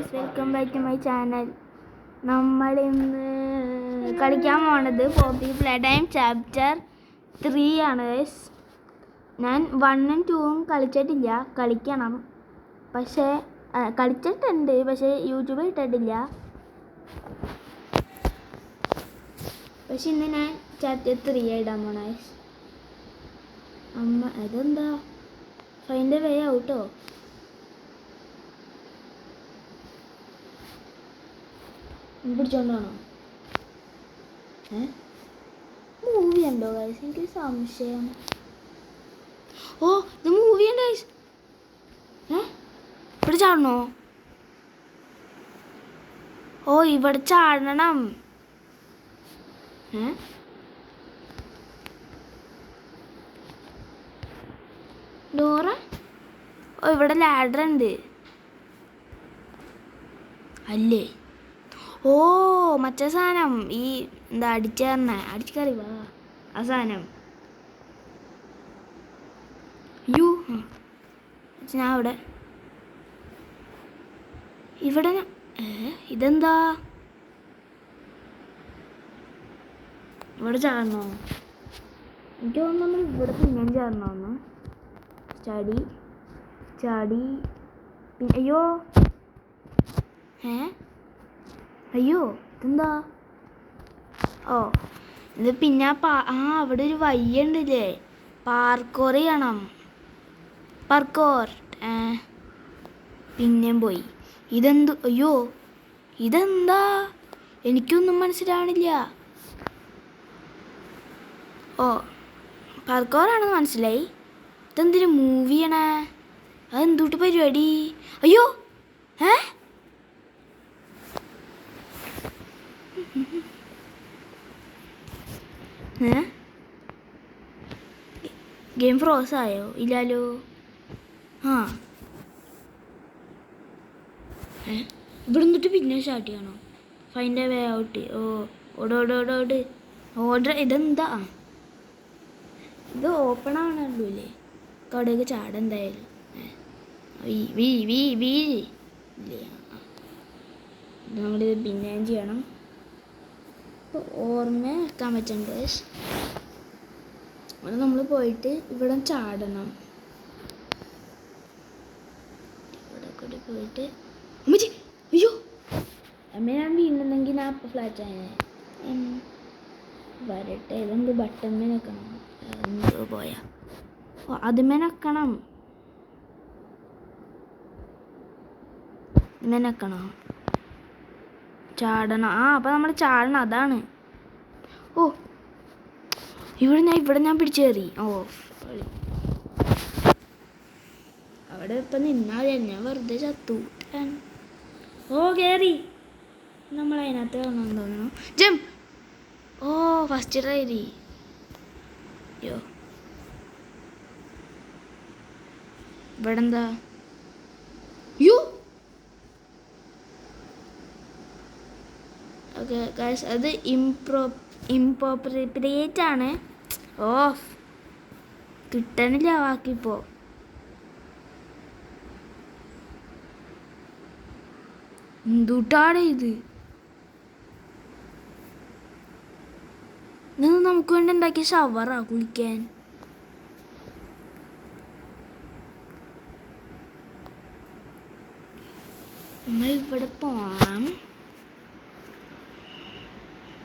Welcome back to my channel. നമ്മൾ ഇന്ന് കളിക്കാൻ പോണത് പോപ്പി പ്ലേ ടൈം ചാപ്റ്റർ 3 ആണ്. ഞാൻ 1ഉം 2ഉം കളിച്ചിട്ടില്ല, കളിക്കണം. പക്ഷേ കളിച്ചിട്ടുണ്ട്, പക്ഷേ യൂട്യൂബിൽ ഇട്ടിട്ടില്ല. പക്ഷെ ഇന്ന് ഞാൻ ചാപ്റ്റർ 3 ഇടാൻ പോണ. അമ്മ അതെന്താ ഫൈൻഡ് എ വേ ഔട്ടോ? പിടിച്ചോണ്ടാണോ? മൂവി ഉണ്ടോ ഗൈസ്? എനിക്ക് സംശയം. ഓ, ഇത് മൂവി ഉണ്ട് ഗൈസ്. ഇവിടെ ചാടണോ? ഓ, ഇവിടെ ചാടണം. ഡോറ. ഓ, ഇവിടെ ലാഡർ ഉണ്ട് അല്ലേ? ഓ, മറ്റേ സാധനം, ഈ എന്താ അടിച്ചേറി വാ ആ സാധനം. യു ഞാൻ ഇവിടെ ഇതെന്താ? ഇവിടെ ചാടണോ? എനിക്ക് തോന്നുന്നു നമ്മൾ ഇവിടെ പിന്നെയും ചാടണമെന്ന്. ചാടി പിന്നെ അയ്യോ അയ്യോ ഇതെന്താ? ഓ, ഇത് പിന്നെ അവിടെ ഒരു വയ്യ ഉണ്ടല്ലേ, പാർക്കോർ ചെയ്യണം. പിന്നെയും പോയി. അയ്യോ ഇതെന്താ? എനിക്കൊന്നും മനസ്സിലാവണില്ല. ഓ, പാർക്കോറാണെന്ന് മനസ്സിലായി. ഇതെന്തൊരു മൂവിയാണേ? അതെന്തൂട്ട് പരിപാടി? അയ്യോ ഗെയിം ഫ്രോസ് ആയോ? ഇല്ലല്ലോ. ഇവിടെ നിന്നിട്ട് പിന്നെ സ്റ്റാർട്ട് ചെയ്യണോ? Find a way out. Order. ഇതെന്താ? ഇത് ഓപ്പൺ ആവണല്ലോ അല്ലേ? കടയൊക്കെ ചാടെന്തായാലും. ഇല്ലേ, നമ്മളിത് പിന്നെയും ചെയ്യണം. ഇപ്പോൾ ഓർമ്മ വെക്കാൻ പറ്റുന്നുണ്ട്. അത് നമ്മൾ പോയിട്ട് ഇവിടെ ചാടണം. ഇവിടെ കൂടി പോയിട്ട് അയ്യോ അമ്മ, ഞാൻ വീണെന്നെങ്കിൽ ഞാൻ ഫ്ലാറ്റ് ആയ വരട്ടെ. ഇതെന്ത് ബട്ടൺമേ നിൽക്കണം? എന്തോ പോയാ. ഓ, അതുമേ നിൽക്കണം. നിൽക്കണോ? ചാടണം. അപ്പം നമ്മൾ ചാടണം, അതാണ്. ഓ, ഇവിടെ ഞാൻ പിടിച്ചു കയറി. ഓ, അവിടെ ഇപ്പം നിന്നാൽ ഞാൻ വെറുതെ ചത്തു. ഓ, കയറി. നമ്മൾ അതിനകത്ത് കാണാൻ തോന്നുന്നു. ഓ, ഫസ്റ്റ് ട്രൈ. യോ, ഇവിടെ എന്താ? യോ, ഓക്കെ ഗൈസ്, അത് ഇംപ്രോപ്പറേറ്റ് ആണ്. ഓ, കിട്ടണില്ല വാക്കിപ്പോ. എന്തുട്ടാണ് ഇത്? നമുക്ക് വേണ്ടി ഉണ്ടാക്കിയ ഷവറാ കുളിക്കാൻ. നമ്മൾ ഇവിടെ പോണം.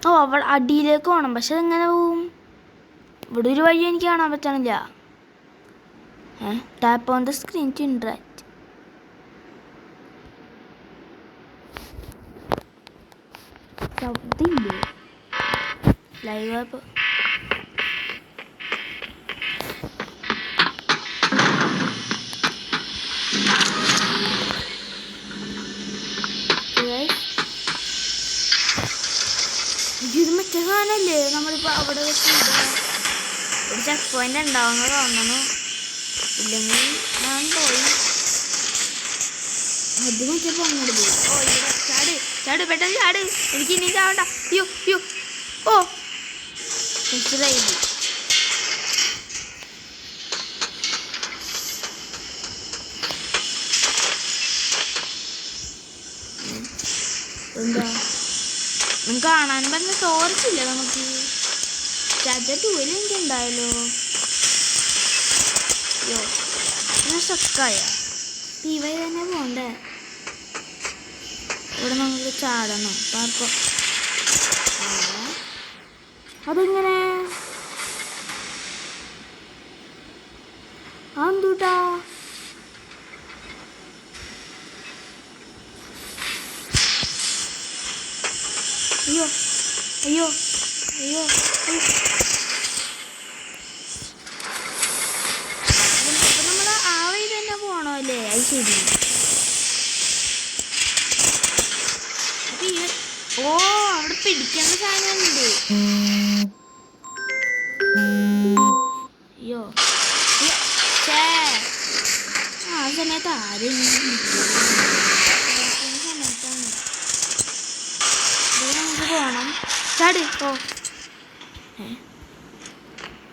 ഓ, അവിടെ അടിയിലേക്ക് പോകണം. പക്ഷെ അതെങ്ങനെ പോവും? ഇവിടെ ഒരു വഴി എനിക്ക് കാണാൻ പറ്റണില്ല. Tap on the screen to interact. ശബ്ദമില്ലേ? Live app. ഇത് മറ്റേ സാധനല്ലേ നമ്മളിപ്പോൾ അവിടെ ഒരു ചെക്ക് പോയിന്റ് ഉണ്ടാവുമെന്ന് തോന്നുന്നു. ഇല്ലെങ്കിൽ ഞാൻ പോയി. അത് മറ്റേപ്പോൾ അങ്ങോട്ട് പോയി. ഓ, ഇവിടെ ചാട് പെട്ടെന്ന് ചാട്. എനിക്ക് ഇനി ചാവണ്ട. അയ്യോ ഓ, മനസ്സിലായി. എന്താ കാണാനും പറഞ്ഞ ടോർച്ചില്ല നമുക്ക്. ചാപ്റ്റർ 2 എനിക്ക് ഉണ്ടായല്ലോ. അയ്യോ ഞാൻ സ്റ്റക്കായ. ഇവ തന്നെ പോണ്ടേ. ഇവിടെ നമുക്ക് ചാടണം. പാർക്കോ അതെങ്ങനെ അന്തൂട്ടാ. അയ്യോ അയ്യോ അയ്യോ അപ്പൊ നമ്മൾ ആ വഴി തന്നെ പോണോ അല്ലേ? അത് ശരി. ഓ അവിടെ പിടിക്കുന്ന സാധനമുണ്ട്. അയ്യോ ആ സമയത്ത് ആരും സമയത്താണ് നമുക്ക് പോണം. ചാട്. ഓ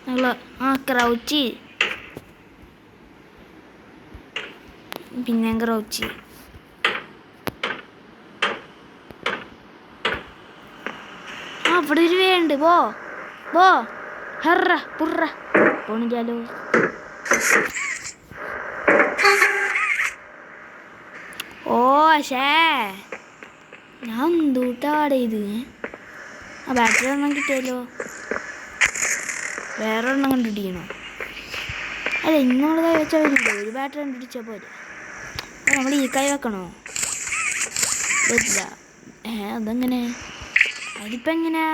ഞങ്ങൾ ക്രൗച്ച് പിന്നെ ക്രൗച്ച്. അവിടെ ഒരു വേണ്ട്. പോ ഹറ പുറ പോണില്ലാലോ. ഓ ശേ ഞാൻ എന്തൂട്ടാടെ ഇത്. ആ ബാറ്ററി ഒരെണ്ണം കിട്ടിയല്ലോ. വേറെ ഒരെണ്ണം കണ്ടുപിടിക്കണോ? അല്ല ഇന്നുള്ളത് വെച്ചാൽ വരില്ലേ. ഒരു ബാറ്ററി കണ്ടുപിടിച്ചാൽ പോലെ. നമ്മൾ ഈ കൈ വെക്കണോ? പറ്റില്ല. അതെങ്ങനെ? അതിപ്പോൾ എങ്ങനെയാ?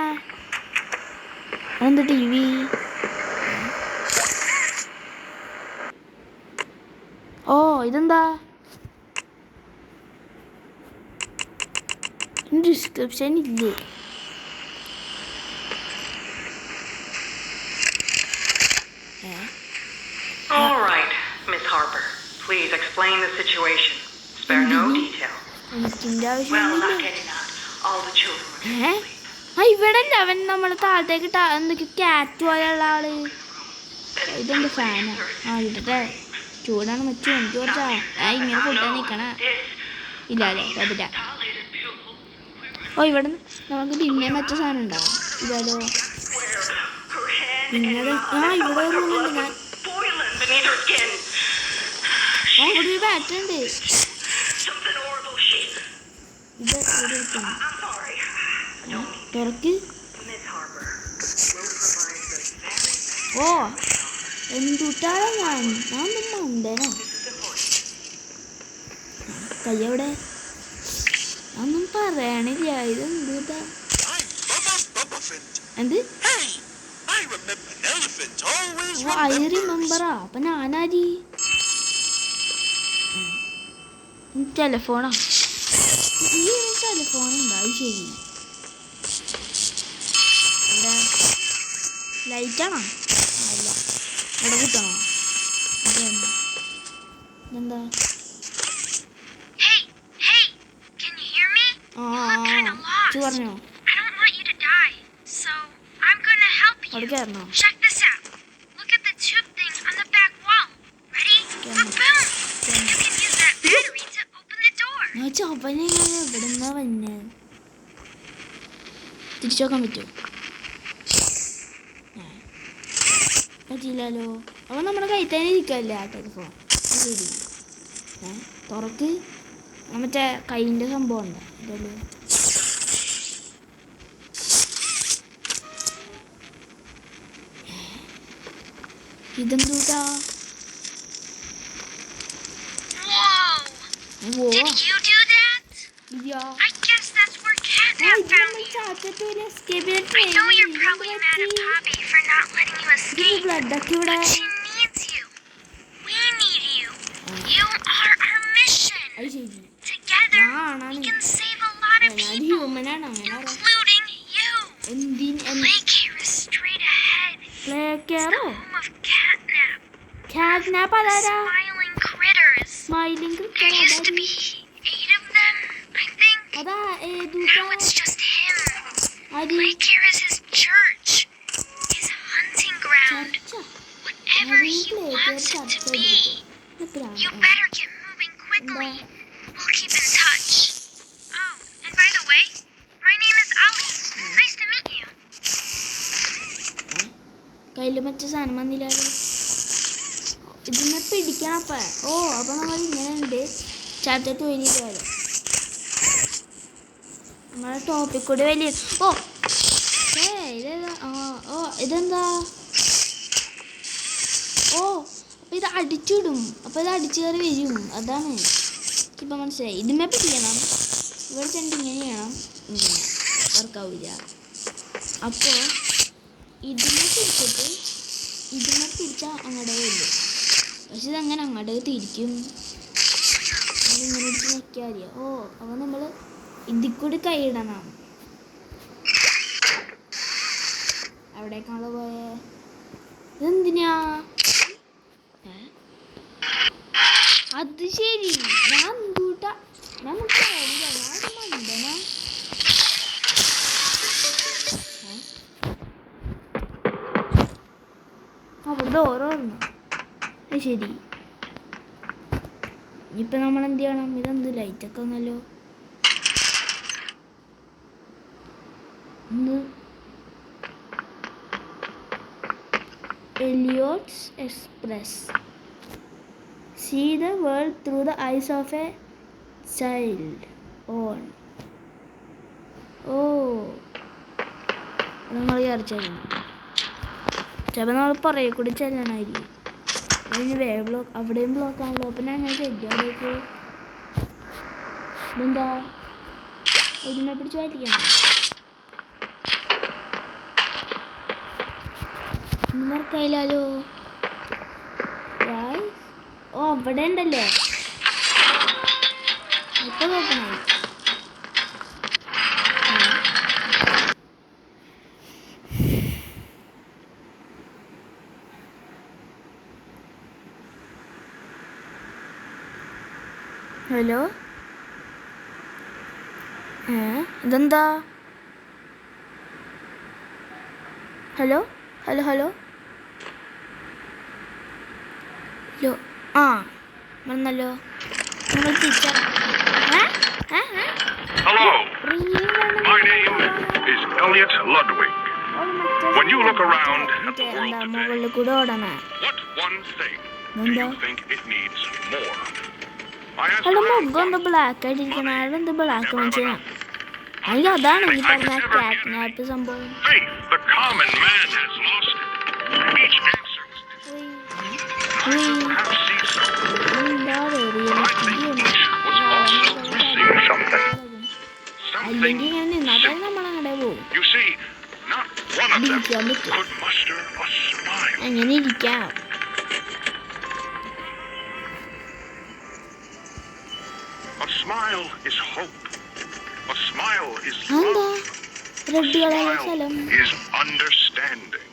അതെന്താ TV? ഓ ഇതെന്താ? ഡിസ്ക്രിപ്ഷൻ ഇല്ലേ? All right, Miss Harper. Please explain the situation. Spare no detail. Well, not getting out. All the children were asleep. ഇവിടെ അല്ല അവൻ നമ്മളെ താഴത്തേക്ക് എന്തൊക്കെ ക്യാറ്റ് പോലെയുള്ള ആള്. ഇതെന്ത് ഫാനാ? ഇട്ടട്ടെ. ചൂടാണ് മച്ചു. എനിക്ക് കുറച്ചാ ഇങ്ങനെ കൂട്ടാൻ നിൽക്കണ. ഇല്ല അല്ലേ കുഴപ്പമില്ല. ഓ ഇവിടെ നമുക്ക് പിന്നെ മറ്റു സാധനം ഉണ്ടാവും. ഇതാലോ പിന്നെ ഇവിടെ റൂമുണ്ട്. ഞാൻ ഇവിടെ ഒരു ബാറ്ററി ഉണ്ട്. ഇത് ഇവിടെ തുറക്ക്. ഓ എന്തുട്ടാണ് ഞാനൊന്നും മണ്ടനോ. കയ്യവിടെ ഒന്നും പറയണില്ല. ഇത് എന്തുട്ടാ? എന്ത്? ഐ റിമെമ്പറാ. അപ്പൊ ഞാനാരി ടെലിഫോണാ. ഈ ടെലിഫോണുണ്ടോ? അത് ശരി. ഇവിടെ ലൈറ്റാണോ? അല്ല ഇവിടെ കുത്തണോ? ഇതെന്താ? പറഞ്ഞോ അവിടെ കയറണോ? ഞാൻ ചവനെ ഇവിടെ നിന്നാ വന്നെ. തിരിച്ചു നോക്കാൻ പറ്റുമോ? പറ്റില്ലല്ലോ. അവൻ നമ്മുടെ കയ്യിൽ തന്നെ ഇരിക്കല്ലേ ആ ടെലിഫോൺ. ശരി തുറക്ക്. മറ്റേ കൈൻ്റെ സംഭവം ഉണ്ടോ? ഇതല്ലോ ഇതെന്തൂട്ടാ? ബ്ലഡൊക്കെ ഇവിടെ. അത് ശരി. ഞാൻ ഹ്യൂമനാണ്. അങ്ങനെ ക്യാറ്റ്നാപ്പ് അതാരാ? സ്മൈലിംഗ് ക്രിക്കറ്റ് അതാ. ഏതൂട്ടാ? You better get moving quickly. We'll keep in touch. Oh, and by the way, തലയിൽ മറ്റേ സാധനം വന്നില്ലാതെ ഇതിനെ പിടിക്കണം അപ്പം. ഓ അപ്പം നമ്മൾ ഇങ്ങനെ ഉണ്ട് ചാപ്റ്റർ 20 പോലെ നമ്മളെ ടോപ്പിക് കൂടി വലിയ. ഓ ഇതേതാ? ഓ ഇതെന്താ? ഓ അപ്പം ഇത് അടിച്ചിടും. അപ്പം ഇത് അടിച്ചു കയറി വരും. അതാണ് ഇപ്പം മനസ്സിലായി. ഇതിന്മേ പിടിക്കണം. ഇവിടെ ചെണ്ട് ഇങ്ങനെ ചെയ്യണം. ഇങ്ങനെ വർക്കാവില്ല. അപ്പോൾ ഇതിനെ പിടിച്ചിട്ട് ഇതിനെ പിടിച്ചാൽ അങ്ങോട്ടേ വരില്ല. പക്ഷെ ഇതങ്ങനെ അങ്ങോട്ടേ തിരിക്കും. ഇങ്ങനെ ഇടിച്ച് നിൽക്കാൻ മതിയോ? ഓ അപ്പോൾ നമ്മൾ ഇതിൽ കൂടി കൈയിടണം. എവിടേക്കാണല്ലോ പോയേ? ഇതെന്തിനാ? അത് ശരി. ഞാൻ കൂട്ടാ ഞാൻ മണ്ടനാ. അവിടെ ഓരോന്നു. അത് ശരി. ഇനിയിപ്പോൾ നമ്മൾ എന്ത് ചെയ്യണം? ഇതെന്ത് ലൈറ്റൊക്കെ ഒന്നല്ലോ. Elliott's express. See the world through the eyes of a child. On. ഓ നമ്മൾ വിചാരിച്ചായിരുന്നു ചിലപ്പോൾ നമ്മൾ പുറകെ കൂടി ചെല്ലണമായിരിക്കും. അതിന് ബ്ലോക്ക് അവിടെയും ബ്ലോക്കാണല്ലോ. അപ്പം ഞാൻ അങ്ങനെ ചെല്ലും അവിടേക്ക്. ഇതെന്താ? ഇതിനെ പിടിച്ച് വായിക്കണം. നിങ്ങൾക്കയില്ലോ. ഓ അവിടെ ഉണ്ടല്ലേ. ഇപ്പൊ നോക്കണേ. ഹലോ ഇതെന്താ? Hello hello hello hello. ആ വന്നല്ലോ. നിങ്ങൾ തിരിച്ചറിയാം. Hello, my name is Elliot Ludwig. When you look around at the world today, മുകളിൽ കൂടെ ഓടണേ. what one thing do you think it needs more? I ask അല്ല around മുഖം എന്താ ബ്ലാക്ക് ആയിട്ടിരിക്കണ? അതെന്താ ബ്ലാക്ക് മനസ്സിലാ? അയ്യോ അതാണ് ഈ പറഞ്ഞ ക്യാറ്റ്നാപ്പ് സംഭവം. faith, the common man has lost it. Each answer was perhaps see something. എന്താ I think each was also missing something. Something അല്ലെങ്കിൽ ഞാൻ നിന്നാട്ടെ നമ്മളങ്ങടെ പോകും. You see, not one of them ഇരിക്കാൻ പറ്റും. could muster a smile. അങ്ങനെ ഇരിക്കാം. A smile is hope. A smile is എന്താ love. A റെഡിയുള്ള സ്ഥലം? smile is understanding.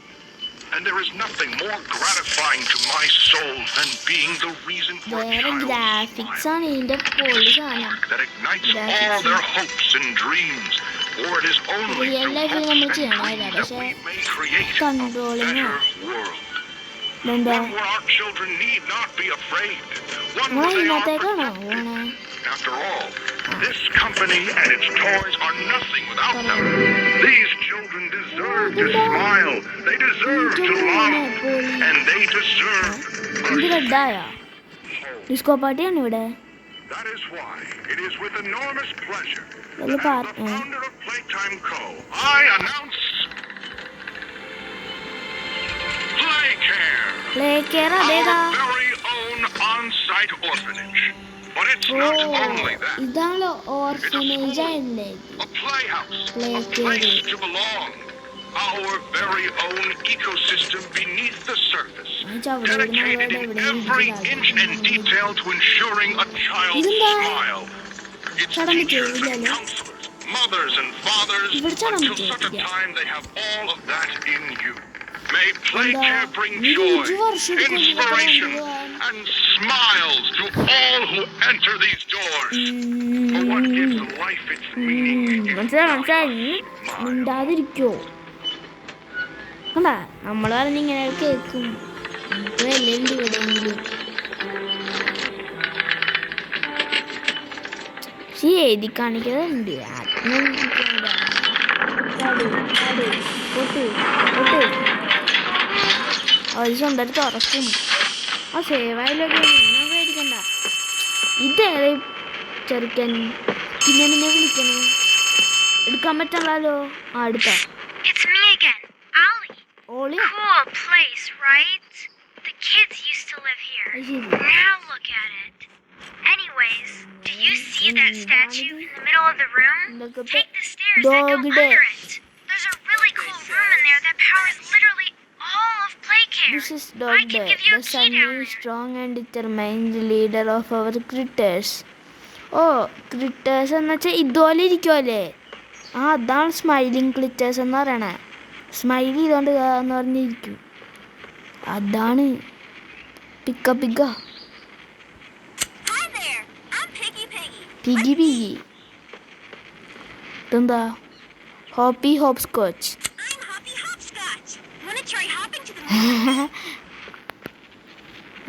And there is nothing more gratifying to my soul than being the reason for a വേറെ child's graphics smile. ആണ് ഇതിന്റെ പൊളി സാധനം. That ignites Graphics. all their hopes and dreams. For it is only Real through life hopes നമ്മൾ and ചെയ്യണം dreams that പക്ഷേ we may create a controlling better ആണ്. world. എന്താ One where our children need not be afraid. One നമ്മൾ where they are ഇതിനകത്തേക്കാണോ protected. പോണേ? After all, this company and its toys are nothing without them. These children deserve to smile. They deserve to love. And they deserve ഇത് a റെഡായ home. Disco പാർട്ടിയാണ് ഇവിടെ. That is why it is with enormous pleasure വലിയ that as the party. founder of Playtime Co., I announce Playcare, Playcare അതേതാ? our very own on-site orphanage. But it's oh not only that. ഇതാണല്ലോ orphanage ആയില്ലേ? A playhouse, a Playcare. place to belong. Our very own ecosystem beneath the surface, dedicated in every inch and detail to ensuring a child's smile. Its teachers and counselors, mothers and fathers, until such a time they have all of that in you. May Playcare bring joy, inspiration, and smiles to all who enter these doors. For what gives life its meaning is മനസ്സിലായി. smile. മിണ്ടാതിരിക്കോ? കണ്ടാ നമ്മൾ പറഞ്ഞിങ്ങനെ കേൾക്കും. നമുക്ക് വിലയുണ്ട് ഇവിടെയെങ്കിലും. പക്ഷെ എഴുതി കാണിക്കാറുണ്ട്. പൊട്ടു പൊട്ടു അവർ സ്വന്തമായിട്ട് തുറക്കും. ആ സേവായാലൊക്കെ ഞാൻ പേടിക്കണ്ട. ഇതേറെ ചെറുക്കൻ പിന്നെ നിന്നെ വിളിക്കണം. എടുക്കാൻ പറ്റണല്ലോ. ആ എടുത്താ. It's me again, Ollie. Oli Cool place, right? The kids used to live here. Now look at it. Anyways, do you see that statue in the middle of the room? Take the stairs that go Dog day. under it. There's a really cool room in there that powers literally all of Playcare. This is I Dog can Day, give you the a key down sunny, there. strong and determined leader of our critters. ഓ ക്രിറ്റേഴ്സ് എന്ന് വെച്ചാൽ ഇതുപോലെ ഇരിക്കുമല്ലേ? ആ അതാണ് smiling ക്രിറ്റേഴ്സ് എന്ന് പറയണേ. Smile ചെയ്തോണ്ട് എന്ന് പറഞ്ഞിരിക്കും. അതാണ് Piggy Piggy Hi there. I'm Piggy Piggy. Piggy Piggy. ഇതെന്താ? Hoppy Hopscotch. I'm Hoppy Hopscotch. Wanna try hopping to the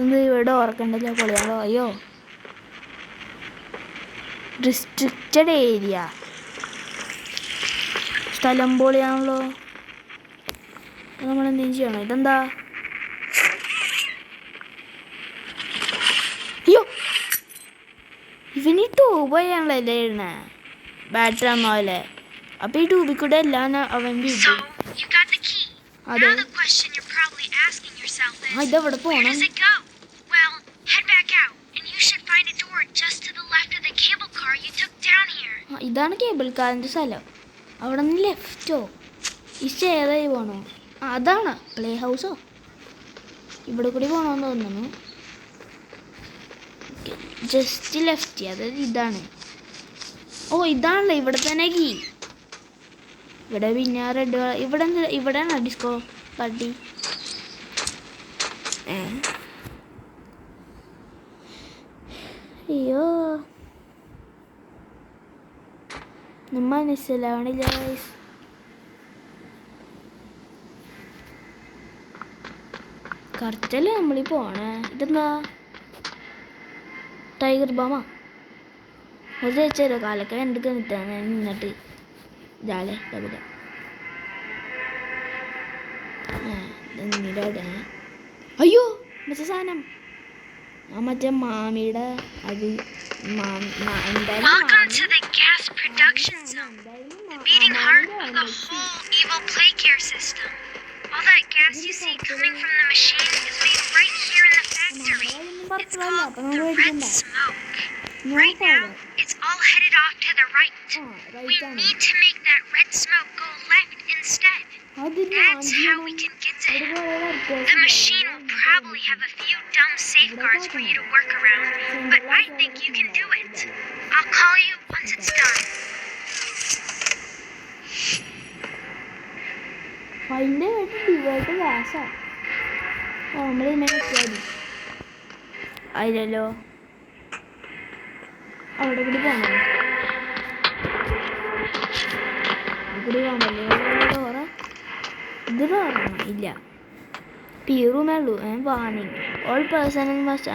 എന്ത് ഇവിടെ ഓർക്കണ്ടല്ലോ പൊളിയാണോ? അയ്യോ റിസ്ട്രിക്റ്റഡ് ഏരിയ. സ്ഥലം പൊളിയാണല്ലോ. നമ്മൾ എന്തെങ്കിലും ചെയ്യണം. ഇതെന്താ? അയ്യോ ഇവന് ഈ ട്യൂബ് ചെയ്യാനുള്ളല്ലേ എഴുതണേ? ബാറ്ററി ആണോല്ലേ? അപ്പൊ ഈ ട്യൂബിൽ കൂടെ എല്ലാം അവൻ So, വീഴും. you got the key. Ade. Now the question you're probably asking yourself is, ആ ഇതെവിടെ where പോണം? does it go? Well, head back out, and you should find a door just to the left of the cable car you took down here. ആ, ഇതാണ് cable കാറിൻ്റെ സ്ഥലം. അവിടെ നിന്ന് ലെഫ്റ്റോ? ഈ സ്റ്റെയറായി പോണോ? ആ അതാണ് പ്ലേ ഹൗസോ? ഇവിടെ കൂടി പോകണമെന്ന് തോന്നുന്നു. ജസ്റ്റ് ലെഫ്റ്റ്, അതായത് ഇതാണ്. ഓ ഇതാണല്ലോ ഇവിടെ തന്നെ കീ. ഇവിടെ പിന്നെ റെഡ് ഇവിടെയാണ് ഡിസ്കോ പാർട്ടി. അയ്യോ മനസ്സിലാവണില്ല. കറക്റ്റല്ലേ നമ്മളീ പോണേ? ഇതെന്താ? ടൈഗർ ബാമാ അത് വെച്ചോ. കാലൊക്കെ എന്തൊക്കെ നിന്നിട്ട് ജാലെ കവിത. അയ്യോ മറ്റേ സാധനം ആ മറ്റേ മാമിയുടെ അത് Welcome to the gas production zone. The beating heart of the whole evil Playcare system. All that gas you see coming from the machine is made right here in the factory. It's called the red smoke. Right now, it's all headed off to the right. We need to make that red smoke go left instead. That's how we can get to him. The machine will probably have a few dumb safeguards for you to work around, but I think you can do it. I'll call you once it's done. അതിൻ്റെ divert ഗ്യാസാ. നമ്മളിങ്ങനെ അതിലല്ലോ അവിടെ കൂടി പോകണം. കൂടി പോകണല്ലോ. Dora ഇത് ഡോറാണോ? ഇല്ല ഈ റൂമേ ഉള്ളൂ. വാണിംഗ് ഓൾ പേഴ്സണൽ മസ്റ്റ്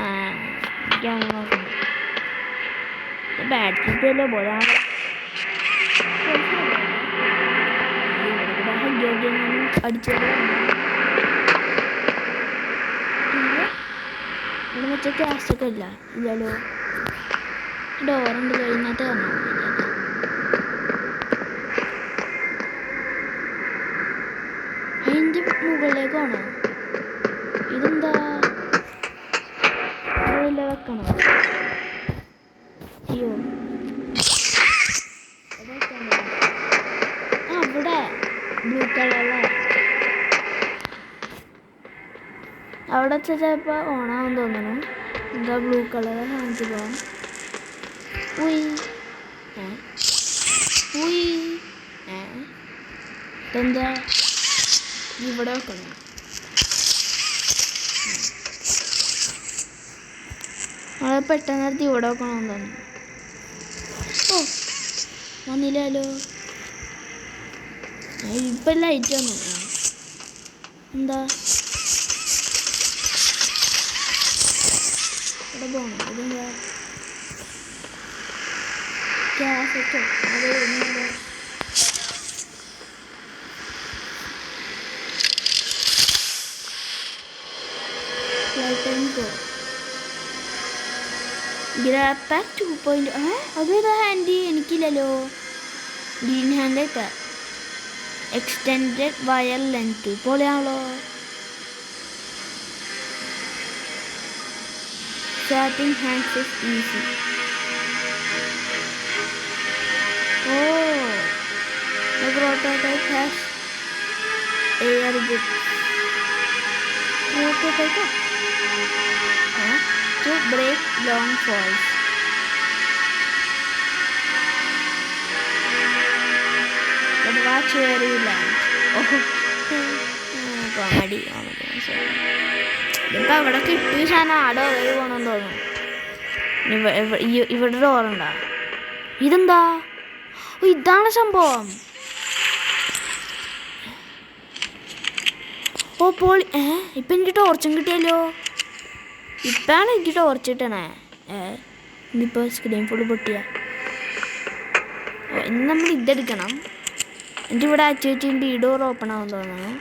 നോക്കണം. ബാറ്ററിയല്ലോ പോലെ അടിച്ചത് ഇവിടെ വെച്ച ഗ്യാസൊക്കെ ഇല്ല. ഇല്ലല്ലോ ഡോറുണ്ട് കഴിഞ്ഞിട്ട് വന്നു. അതിൻ്റെ മുകളിലേക്കാണോ? ഇതെന്താ ഇല്ല വെക്കണോ? അയ്യോ അവിടെ ബ്ലൂ കളറുള്ള അവിടെ ചിലപ്പോൾ ഓണാവും തോന്നണം. എന്താ ബ്ലൂ കളർ കാണിച്ചു പോകാം. ഇതെന്താ ഇവിടെ വെക്കണം? അവിടെ പെട്ടെന്ന് എടുത്ത് ഇവിടെ വെക്കണമെന്ന് തോന്നുന്നു. ഓ വന്നില്ലല്ലോ. ഇപ്പം ലൈറ്റ് വന്നു. എന്താ ഇവിടെ പോകണം? ഇതെന്താ ഗ്യാസ് വെച്ചോ? അത് വരുന്നില്ല. ഗ്രാപ്പാക്ക് 2.0 അതേതാ ഹാൻഡ് എനിക്കില്ലല്ലോ. ഗ്രീൻ ഹാൻഡൊക്കെ എക്സ്റ്റെൻഡഡ് വയർ ലെങ്ത് പോലെയാണല്ലോ. Swapping hands is easy. The prototype has air bits. Prototype to break long falls. But watch where you land. Comedy. ഇപ്പം അവിടെ കിട്ടിയ സാധനം ആടോ കയറി പോകണമെന്ന് തോന്നുന്നു. ഇവിടെ ഡോറുണ്ടോ? ഇതെന്താ? ഇതാണ് സംഭവം. ഓ പോളി. ഇപ്പം എനിക്ക് ടോർച്ചും കിട്ടിയല്ലോ. ഇപ്പാണ് എനിക്ക് ടോർച്ച് കിട്ടണേ. ഇന്നിപ്പോൾ സ്ക്രീൻ ഫുള്ള് പൊട്ടിയ. ഇനി നമ്മൾ ഇതെടുക്കണം. എൻ്റെ ഇവിടെ ആക്ടിവിറ്റി ഈ ഡോർ ഓപ്പൺ ആവും തോന്നുന്നു.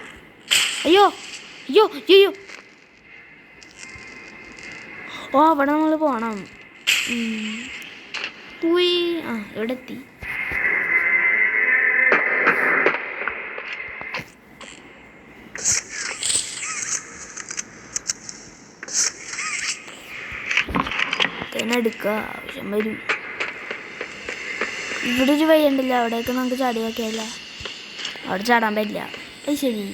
അയ്യോ അയ്യോ അയ്യോ. ഓ അവിടെ നമ്മൾ പോകണം. പോയി. ഇവിടെ എത്തി. എടുക്കുക ആവശ്യം വരും. ഇവിടെ ഒരു വഴി ഉണ്ടല്ലോ, അവിടേക്ക് നമുക്ക് ചാടിയൊക്കെയല്ല. അവിടെ ചാടാൻ പറ്റില്ല. അത് ശരി.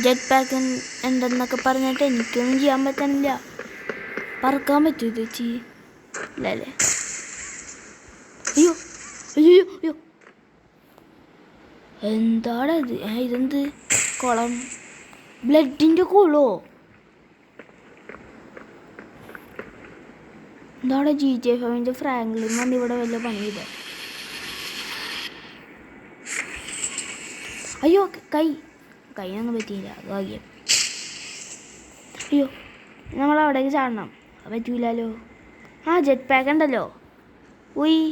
ജെറ്റ് പാക്ക് ഉണ്ടെന്നൊക്കെ പറഞ്ഞിട്ട് എനിക്കൊന്നും ചെയ്യാൻ പറ്റണില്ല. പറക്കാൻ പറ്റുമോ ചേച്ചി? ഇല്ലല്ലേ. അയ്യോ അയ്യോ അയ്യോ. എന്താണത്? ഇതെന്ത് കുളം? ബ്ലഡിൻ്റെ കുളമോ? എന്താണ് GTA 5 ഫ്രാങ്ക്ലിൻ വന്ന് ഇവിടെ വല്ല പണി ചെയ്ത? അയ്യോ കൈയൊന്നും പറ്റിയില്ല. ഭാഗ്യം. അയ്യോ നമ്മളവിടേക്ക് ചാടണം. പറ്റൂലല്ലോ. ജെറ്റ് പാക്ക് ഉണ്ടല്ലോ. ഉയ്.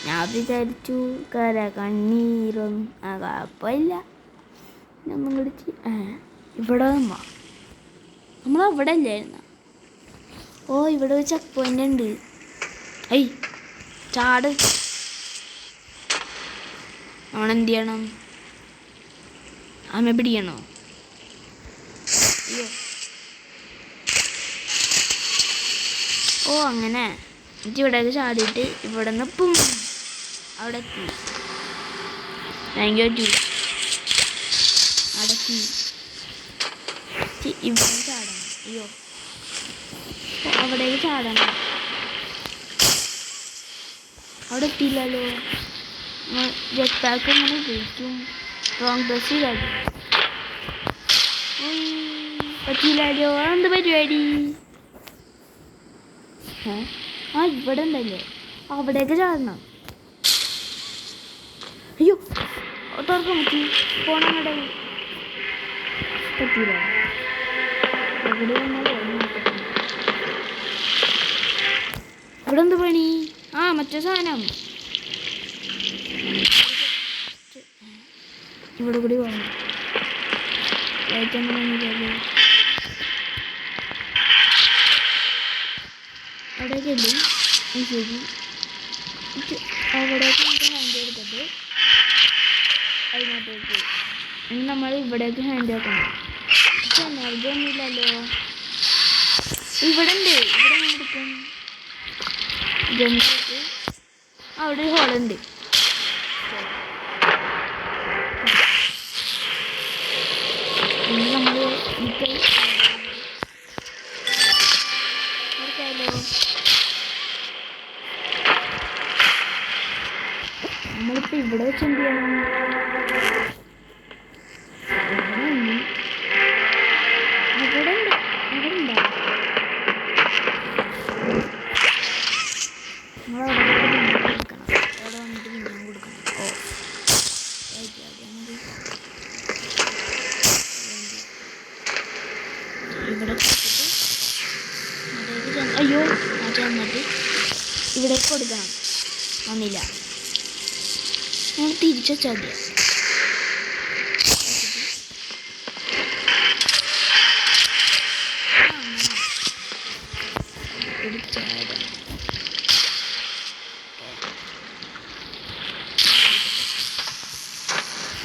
ഞാൻ വിചാരിച്ചു കണ്ണീരും കുഴപ്പമില്ല. ഒന്നും കുടിച്ച് ഇവിടെ നമ്മളവിടെ അല്ലായിരുന്നു. ഇവിടെ ഒരു ചെക്ക് പോയിന്റ് ഉണ്ട്. ചാട്. നമ്മളെന്ത് ചെയ്യണം? അമ്മ പിടിക്കണോ? അയ്യോ. അങ്ങനെ എനിക്ക് ഇവിടേക്ക് ചാടിയിട്ട് ഇവിടെ നിന്ന് അവിടെ എത്തി. ഭയങ്കര അടക്കി ഇവിടെ ചാടണം. അയ്യോ അവിടേക്ക് ചാടണം. അവിടെ എത്തിയില്ലല്ലോ. ജെറ്റ് പാക്ക് ഇങ്ങനെ ഉപയോഗിക്കും. റോങ് ബസ് ചെയ്താൽ പറ്റിയില്ലല്ലോ. എന്ത് പരിപാടി? ഇവിടെ ഉണ്ടല്ലോ. അവിടേക്ക് ചാടണം. അയ്യോ തുറക്കാൻ പറ്റി. പോണങ്ങടെ പറ്റിയില്ല. ഇവിടെ എന്ത് പണി? മറ്റേ സാധനം ഇവിടെ കൂടി പോകണം. അവിടേക്ക് ഇല്ലേ? ശരി. അവിടേക്ക് നമുക്ക് ഹാൻഡ് എടുത്തിട്ട് അതിനകത്തേക്ക് ഇനി നമ്മൾ ഇവിടേക്ക് ഹാൻഡ് വെക്കണം. എനർജി ഒന്നുമില്ലല്ലോ. ഇവിടെ ഉണ്ട്. ഇവിടെ എടുക്കും. ജമ്പിട്ട് അവിടെ ഒരു ഹോളുണ്ട്. ഇനി നമ്മൾ നമ്മളിപ്പോൾ ഇവിടെ വെച്ച് എന്ത് ചെയ്യണം? അയ്യോ ചെന്നിട്ട് ഇവിടേക്ക് കൊടുക്കണം. വന്നില്ല. നമ്മൾ തിരിച്ചാൽ മതി.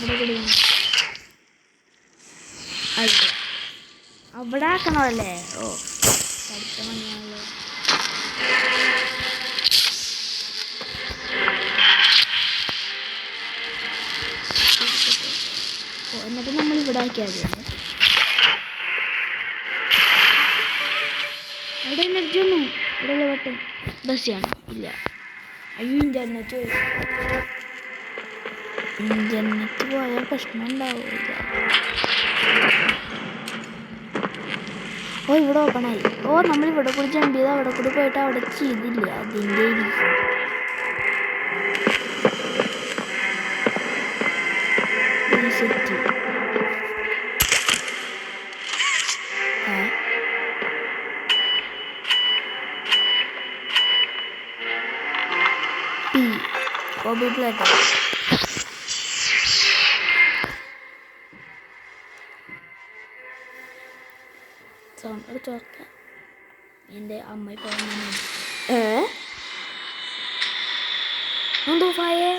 ഇവിടെ കൂടി അവിടെ ആക്കണമല്ലേ? ഓ പഠിച്ച മണിയാണല്ലോ. എന്നിട്ട് നമ്മൾ ഇവിടെ ആക്കിയാൽ മതി. അവിടെ എനർജി ഒന്നും ഇവിടെ വട്ടം ബസ് ചെയ്യണം ഇല്ല. അയ്യോ ഇൻ്റർനെറ്റ് പോയാൽ പ്രശ്നം ഉണ്ടാവില്ല. ഓ ഇവിടെ ഓപ്പണായി. ഓ നമ്മൾ ഇവിടെ കൂടി ജമ്പ് ചെയ്ത് അവിടെ കൂടി പോയിട്ട് അവിടെ ചെയ്തില്ല. അതിൻ്റെ സെറ്റ് Bobby Blatter. Sound എടുത്ത് വെക്കാം. എൻ്റെ അമ്മ ഇപ്പോൾ എന്തോ ഫയേ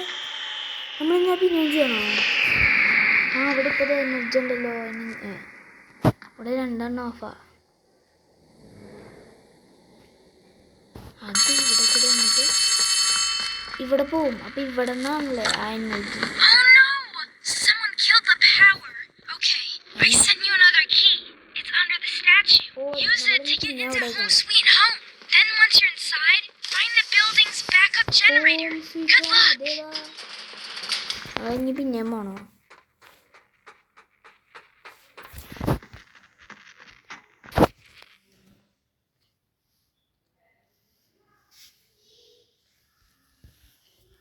നമ്മളിങ്ങനെ പിന്നെ ചെയ്യണോ? ഇവിടെ ഇപ്പോൾ എനർജി ഉണ്ടല്ലോ. ഇവിടെ 2 ഓഫാ. അത് ഇവിടെ കൂടെ വന്നിട്ട് ഇവിടെ പോവും. അപ്പം ഇവിടെ നിന്നാണല്ലേ ആ energy. Use it to get into Home Sweet Home. Then once you're inside, find the building's backup generator. Good luck. ഇനി പിന്നെ പോണോ?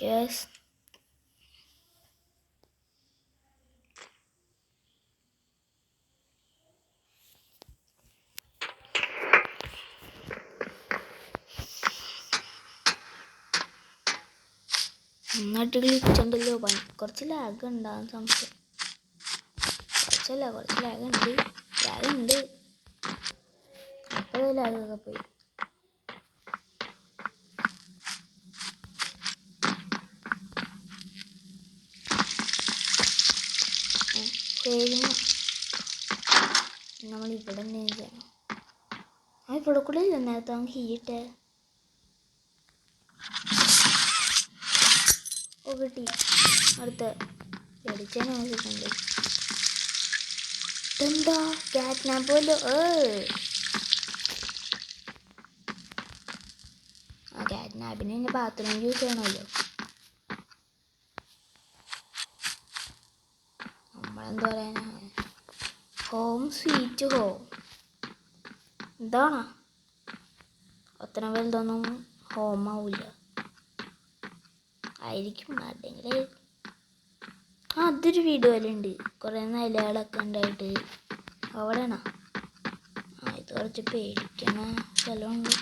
യെസ്. നന്നായിട്ട് ഗ്ലിച്ചുണ്ടല്ലോ. കുറച്ച് ലാഗ് ഉണ്ടാകും സംശയം. കുറച്ച് ലാഗുണ്ട്. അപ്പോൾ ലാഗൊക്കെ പോയി. നമ്മളിവിടെ തന്നെ ചെയ്യണം. ഇവിടെ കൂടെ ഇല്ല നേരത്തെ അങ്ങ് ഹീറ്റ്. ഓ കിട്ടി. അടുത്ത പേടിച്ചാൽ നോക്കിയിട്ടുണ്ട്. ഇതെന്താ ക്യാറ്റ്നാപ്പ് പോലോ? ആ ക്യാറ്റ്നാപ്പിന് തന്നെ ബാത്റൂം യൂസ് ചെയ്യണമല്ലോ. നമ്മളെന്താ പറയാനാ? ഹോം സ്വീറ്റ് ഹോം എന്താണോ? അത്ര വലുതൊന്നും ഹോം ആവില്ല. ആയിരിക്കും അല്ലെങ്കിൽ അതൊരു വീഡിയോയിലുണ്ട്. കുറേ നിലകളൊക്കെ ഉണ്ടായിട്ട് അവിടെയാണോ? ഇത് കുറച്ച് പേടിക്കണ സ്ഥലമുണ്ട്.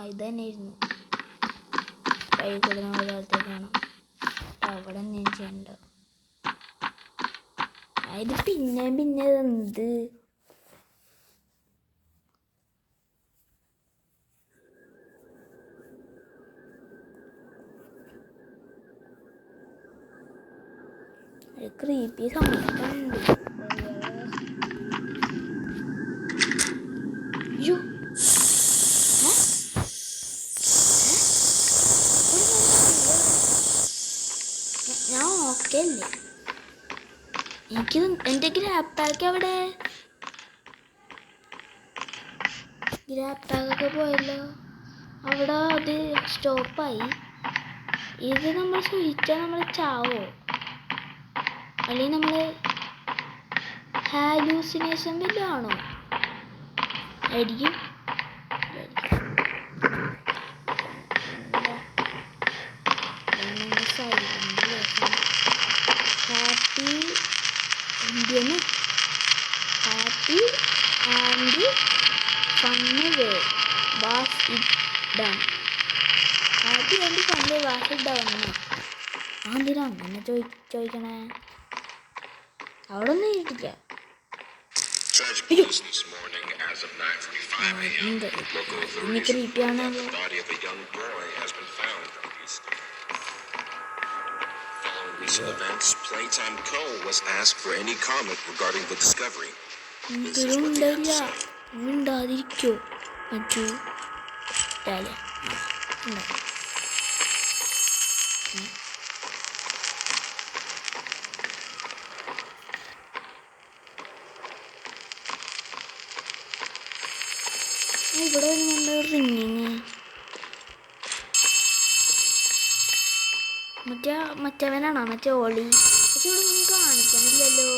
ഇത് തന്നെയായിരുന്നു കൈ കൊടുക്കുന്ന ഒരാളത്തേക്ക് കാണാം. അവിടെ തന്നെ ചെയ്യണ്ട. ഇത് പിന്നെ എന്ത് ക്രീപ്പി സമയത്തുണ്ട്. ഞാൻ ഓക്കെ അല്ലേ? എൻ്റെ ഗ്രാബ് പാക്ക് അവിടെ ഗ്രാബ് പാക്കൊക്കെ പോയല്ലോ. അവിടെ അത് സ്റ്റോപ്പായി. ഇത് നമ്മൾ സൂചിച്ചാൽ നമ്മൾ ചാവോ? അല്ലെങ്കിൽ നമ്മൾ ഹാലൂസിനേഷൻ വല്ലതും ആണോ? ആയിരിക്കും. Happy and fun way was it done. Happy and fun was it done. എന്തിനാണ് എന്നെ ചോദിക്കണേ? അവിടെ ഒന്നും ഇരിക്കില്ല. എനിക്ക് റീപ്പിയാണല്ലോ. recent events, Playtime Co. was asked for any comment regarding the discovery. This is what they had to say. മിണ്ടാതിരിക്കോ മറ്റു ഇട്ടാലേ ഇവിടെ വരുന്നുണ്ട് റിങ്ങിങ് മറ്റവനാണോ മറ്റേ ഓളി പക്ഷെ ഇവിടെ ഒന്നും കാണിക്കണില്ലല്ലോ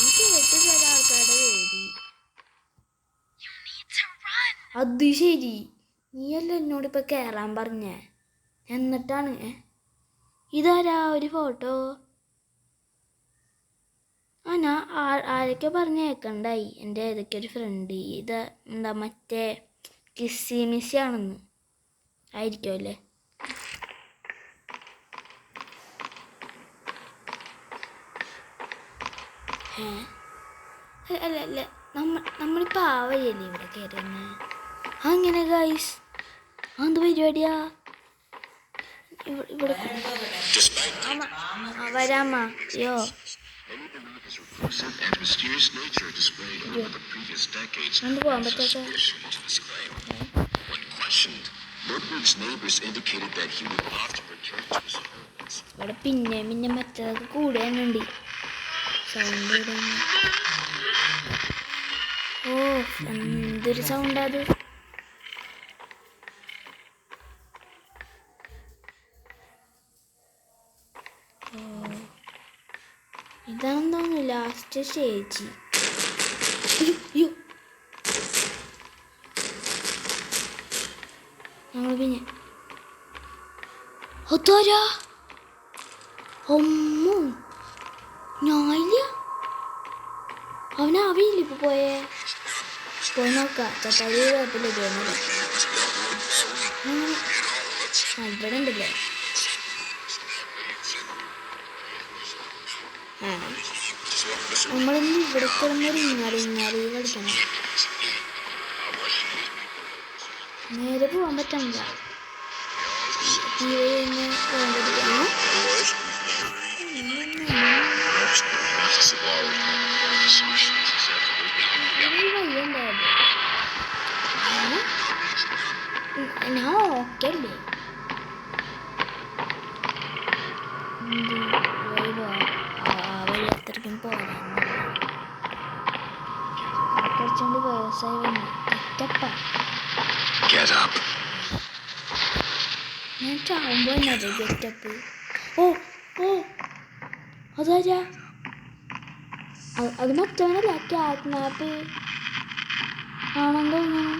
കേട്ടില്ല ആൾക്കാരുടെ പേര് അത് ശരി നീയല്ല എന്നോടിപ്പോ കേറാൻ പറഞ്ഞേ എന്നിട്ടാണ് ഇതാരാ ഒരു ഫോട്ടോ ഞാൻ ആരൊക്കെ പറഞ്ഞേക്കണ്ടായി എൻ്റെ ഏതൊക്കെ ഒരു ഫ്രണ്ട് ഇത് എന്താ മറ്റേ കിസ്സി മിസ്സി ആണെന്ന് ആയിരിക്കുമല്ലേ അല്ല അല്ല നമ്മളിപ്പോൾ ആവയല്ലേ ഇവിടെ കയറുന്നത് അങ്ങനെ ഗൈസ് എന്ത് പരിപാടിയാ ഇവിടെ വരാമ്മ അയ്യോ And mysterious nature displayed over the previous decades എന്ത് പോകാൻ പറ്റാത്ത to this claim. When questioned, Ludwig's neighbors indicated that he would often return to his homes. ഇവിടെ പിന്നെ മറ്റേതൊക്കെ കൂടെ തന്നെ ഉണ്ട് സൗണ്ട് ഓ എന്തൊരു സൗണ്ടാ അത് ഇതാണെന്ന് തോന്നുന്നു ലാസ്റ്റ് സ്റ്റേജ് അയ്യോ ഞങ്ങൾ പിന്നെ അതാരാ ഒമ്മോ ഞാനില്ല അവനാവില്ല ഇപ്പൊ പോയി നോക്കാം ചപ്പാത്തി കുഴപ്പമില്ല തോന്നുന്നത് ഇവിടെ ഉണ്ടല്ലേ നമ്മളിന്ന് ഇവിടെ കിടന്നൊരു ഇങ്ങാറി കളിക്കണം നേരെ പോകാൻ പറ്റണില്ല ഞാൻ ഓക്കെ അല്ലേ വഴി അത്രയ്ക്കും പോരാ കുറച്ചുകൊണ്ട് വ്യവസായം വന്നു തെറ്റപ്പാ ഞാൻ ചാവുമ്പോ എന്നല്ലേ ഗെറ്റപ്പ് ഓ അതാരാ അത് മറ്റവനല്ല ക്യാറ്റ് മാപ്പ് ആണെന്ന് തോന്നുന്നു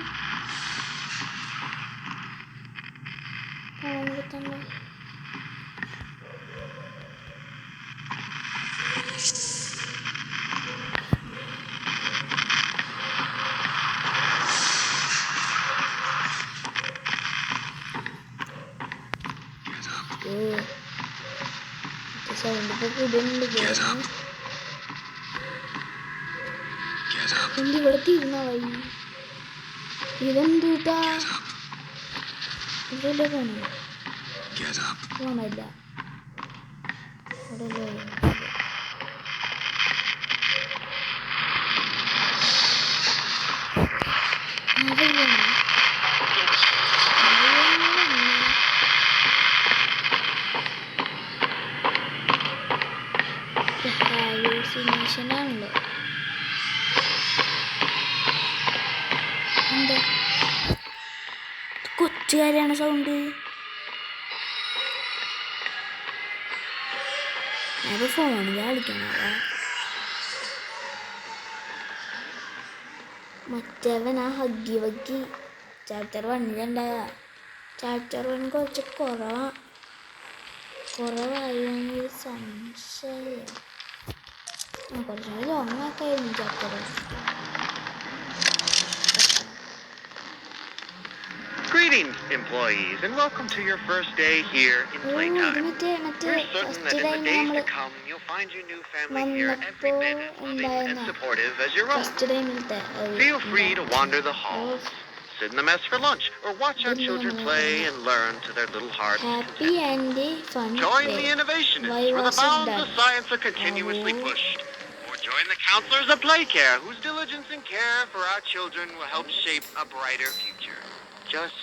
തന്നെ സൗണ്ട് ഇപ്പൊ കൂടുന്നുണ്ട് ഇവിടെ തീരുന്ന വഴി ഇതെന്തൂട്ടാ ഇവിടെ പോണില്ല ഇവിടെ ഹാലൂസിനേഷനാണല്ലോ എന്താ കൊച്ചുകാരിയാണ് സൗണ്ട് അത് ഫോണിൽ കളിക്കണതാ മറ്റവൻ ആ ഹഗ്ഗി വഗ്ഗി ചാപ്റ്റർ 1 ചാപ്റ്റർ 1 കുറച്ച് കുറവായൊരു സംശയം കുറച്ചുകൂടി ലോങ് ആക്കായിരുന്നു chapter Greetings, employees, and welcome to your first day here in Playtime. We're certain that in the days to come, you'll find your new family here every bit as loving and supportive as your own. Feel free to wander the halls, sit in the mess for lunch, or watch our children play and learn to their little hearts' happy content. And fun Join the innovationists, Why where the was it bounds done? of science are continuously pushed. Or join the counselors of Play Care, whose diligence and care for our children will help shape a brighter future. Just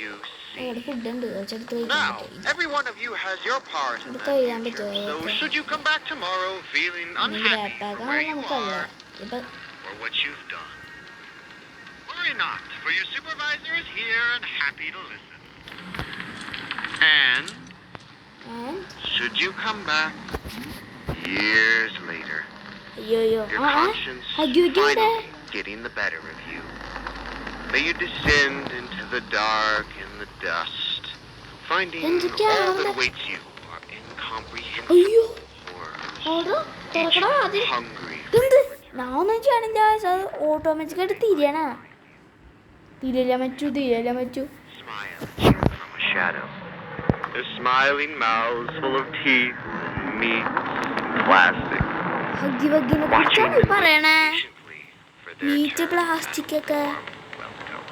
you see. അവിടെ food ഉണ്ട് കുറച്ചെടുത്ത് കഴിക്കാൻ Now, പറ്റില്ല. every one of you has your part in Look that at that future. picture. So should you come back tomorrow feeling unhappy for where you are ഇപ്പൊ or what you've done, worry not, for your supervisor is here and happy to listen. And should you come back years later, അയ്യോ your conscience അയ്യോ finally getting the better of you, may you descend into the dark and the dust, finding all that awaits you are incomprehensible അയ്യോ horrors, അവിടെ each തുറക്കടാ അത് hungry ഇതെന്ത് ഞാൻ ഒന്നും ചെയ്യണില്ല അത് ഓട്ടോമാറ്റിക്കായിട്ട് തിരിയണ തിരിയല്ല മറ്റു smile from a shadow. Their smiling mouths full of teeth, meat, plastic, ഹഗ്ഗിനെ watching കുറിച്ചാണ് പറയണേ patiently for their meet turn plastic ഒക്കെ welcome.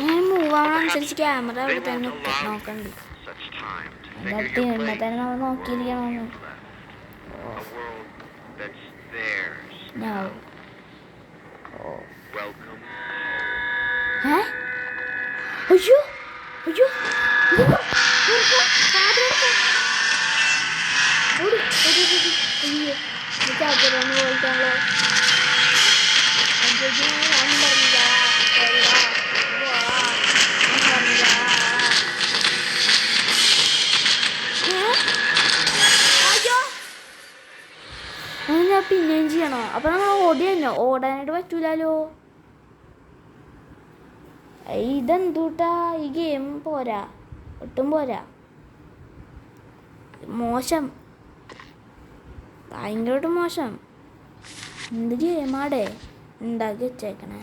ഞാൻ മൂവ് ആവണനുസരിച്ച് ക്യാമറ അവിടെ തന്നെ നോക്കണ്ട് Such time to അതിൻ്റെ figure അടുത്ത് your എന്നെ place തന്നെ നമ്മൾ നോക്കിയിരിക്കണം a world that's theirs. ഞാൻ Welcome. ഏ അയ്യോ അയ്യോ ഇതെന്താ? തുറക്ക, വാതിൽ തുറക്ക. ഓടി, ഓടി, ഓടി. അയ്യോ ഇത് ചാക്കരന്ന് പോയിട്ടാണല്ലോ അയ്യോ, ഞാൻ പറഞ്ഞില്ല പോവാ, പോവാ, ഞാൻ പറഞ്ഞില്ല. അയ്യോ ഞാൻ പിന്നെയും ചെയ്യണോ? അപ്പൊ നമ്മൾ ഓടി തന്നെ ഓടാനായിട്ട് പറ്റൂലോ. ഇതെന്തൂട്ടാ ഈ ഗെയിം പോരാ, ഒട്ടും പോരാ, മോശം, ഭയങ്കരമായിട്ട് മോശം. എന്ത് ഗെയിമാടേ ഉണ്ടാക്കി വെച്ചേക്കണേ,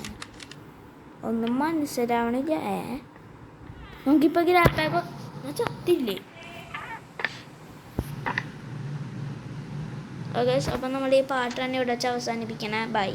ഒന്നും മനസ്സിലാവണില്ല. നമുക്കിപ്പോൾ ഗ്രാഫായപ്പോൾ ചത്തില്ലേ? ഓക്കെ, അപ്പം നമ്മൾ ഈ പാട്ട് തന്നെ ഇവിടെ വെച്ച് അവസാനിപ്പിക്കണേ. ബൈ.